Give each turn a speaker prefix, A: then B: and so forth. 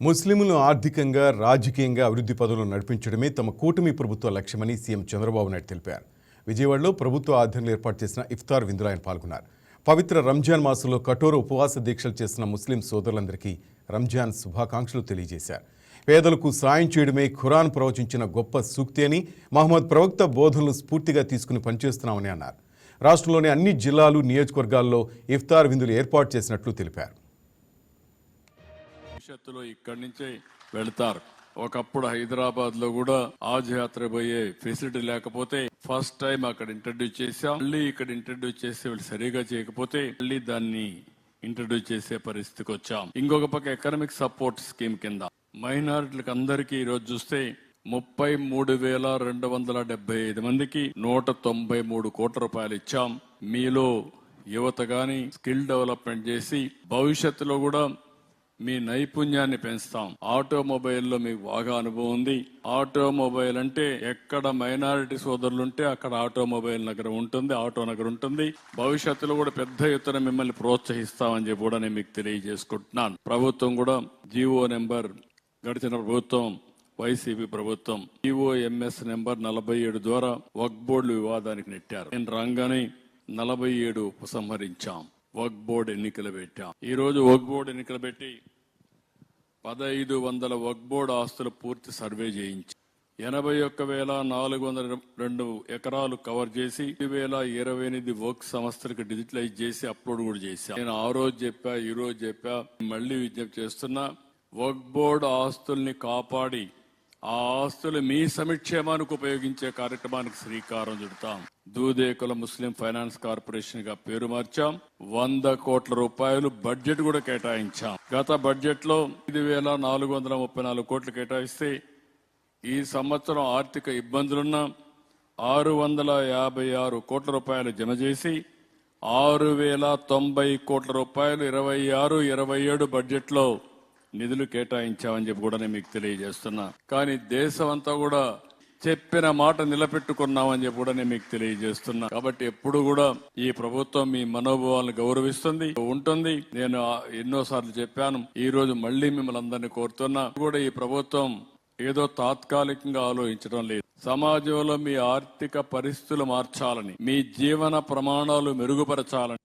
A: ముస్లింలను ఆర్థికంగా రాజకీయంగా అభివృద్ధి పదవులు నడిపించడమే తమ కూటమి ప్రభుత్వ లక్ష్యమని సీఎం చంద్రబాబు నాయుడు తెలిపారు. విజయవాడలో ప్రభుత్వ ఆధ్వర్యంలో ఏర్పాటు చేసిన ఇఫ్తార్ విందులో ఆయన పాల్గొన్నారు. పవిత్ర రంజాన్ మాసంలో కఠోర ఉపవాస దీక్షలు చేసిన ముస్లిం సోదరులందరికీ రంజాన్ శుభాకాంక్షలు తెలియజేశారు. పేదలకు సాయం చేయడమే ఖురాన్ ప్రవచించిన గొప్ప సూక్తి అని, మహమ్మద్ ప్రవక్త బోధనలు స్ఫూర్తిగా తీసుకుని పనిచేస్తున్నామని అన్నారు. రాష్ట్రంలోని అన్ని జిల్లాలు, నియోజకవర్గాల్లో ఇఫ్తార్ విందులు ఏర్పాటు చేసినట్లు తెలిపారు.
B: భవిష్యత్తులో ఇక్కడి నుంచే వెళ్తారు. ఒకప్పుడు హైదరాబాద్ లో కూడా ఆజ్ యాత్ర పోయే ఫెసిలిటీ లేకపోతే ఫస్ట్ టైం అక్కడ ఇంట్రడ్యూస్ చేశాం. మళ్ళీ ఇక్కడ ఇంట్రడ్యూస్ చేస్తే వాళ్ళు సరిగా చేయకపోతే మళ్ళీ దాన్ని ఇంట్రడ్యూస్ చేసే పరిస్థితికి వచ్చాం. ఇంకొక పక్క ఎకనామిక్ సపోర్ట్ స్కీమ్ కింద మైనారిటీలకు అందరికీ ఈరోజు చూస్తే 33,275 మందికి 193 కోట్ల రూపాయలు ఇచ్చాం. మీలో యువత గాని స్కిల్ డెవలప్మెంట్ చేసి భవిష్యత్తులో కూడా మీ నైపుణ్యాన్ని పెంచుతాం. ఆటోమొబైల్లో మీకు బాగా అనుభవం ఉంది. ఆటోమొబైల్ అంటే ఎక్కడ మైనారిటీ సోదరులుంటే అక్కడ ఆటోమొబైల్ నగరం ఉంటుంది, ఆటో నగరం ఉంటుంది. భవిష్యత్తులో కూడా పెద్ద ఎత్తున మిమ్మల్ని ప్రోత్సహిస్తామని చెప్పి కూడా నేను మీకు తెలియజేసుకుంటున్నాను. ప్రభుత్వం కూడా జీవో నెంబర్ గడిచిన ప్రభుత్వం వైసీపీ ప్రభుత్వం జీవోఎంఎస్ నెంబర్ 47 ద్వారా వక్ఫ్ బోర్డు వివాదానికి నెట్టారు. నేను రంగానే 47 ఉపసంహరించాం. వక్ఫ్ బోర్డు ఎన్నికలు పెట్టాం. ఈ రోజు వక్ఫ్ బోర్డు ఎన్నికలు పెట్టి 1500 వక్ఫ్ బోర్డు ఆస్తులు పూర్తి సర్వే చేయించి 81,402 ఎకరాలు కవర్ చేసి 2028 వక్ఫ్ సంస్థలకు డిజిటలైజ్ చేసి అప్లోడ్ కూడా చేశాం. నేను ఆ రోజు చెప్పా, ఈ రోజు చెప్పా, మళ్ళీ విజ్ఞప్తి చేస్తున్నా. వక్ఫ్ బోర్డు ఆస్తుల్ని కాపాడి ఆ ఆస్తులు మీ సంక్షేమానికి ఉపయోగించే కార్యక్రమానికి శ్రీకారం చుడతాం. దూదేకుల ముస్లిం ఫైనాన్స్ కార్పొరేషన్ గా పేరు మార్చాం. 100 కోట్ల రూపాయలు బడ్జెట్ కూడా కేటాయించాం. గత బడ్జెట్ లో 5,434 కోట్లు కేటాయిస్తే ఈ సంవత్సరం ఆర్థిక ఇబ్బందులున్న 656 కోట్ల రూపాయలు జమ చేసి 6,090 కోట్ల రూపాయలు 26-27 బడ్జెట్ లో నిధులు కేటాయించామని చెప్పి కూడా నేను మీకు తెలియజేస్తున్నా. కానీ దేశం అంతా కూడా చెప్పిన మాట నిలబెట్టుకున్నామని చెప్పి కూడా నేను మీకు తెలియజేస్తున్నా. కాబట్టి ఎప్పుడు కూడా ఈ ప్రభుత్వం మీ మనోభావాలను గౌరవిస్తుంది ఉంటుంది. నేను ఎన్నోసార్లు చెప్పాను, ఈ రోజు మళ్ళీ మిమ్మల్ని అందరినీ కోరుతున్నా. కూడా ఈ ప్రభుత్వం ఏదో తాత్కాలికంగా ఆలోచించడం లేదు. సమాజంలో మీ ఆర్థిక పరిస్థితులు మార్చాలని, మీ జీవన ప్రమాణాలు మెరుగుపరచాలని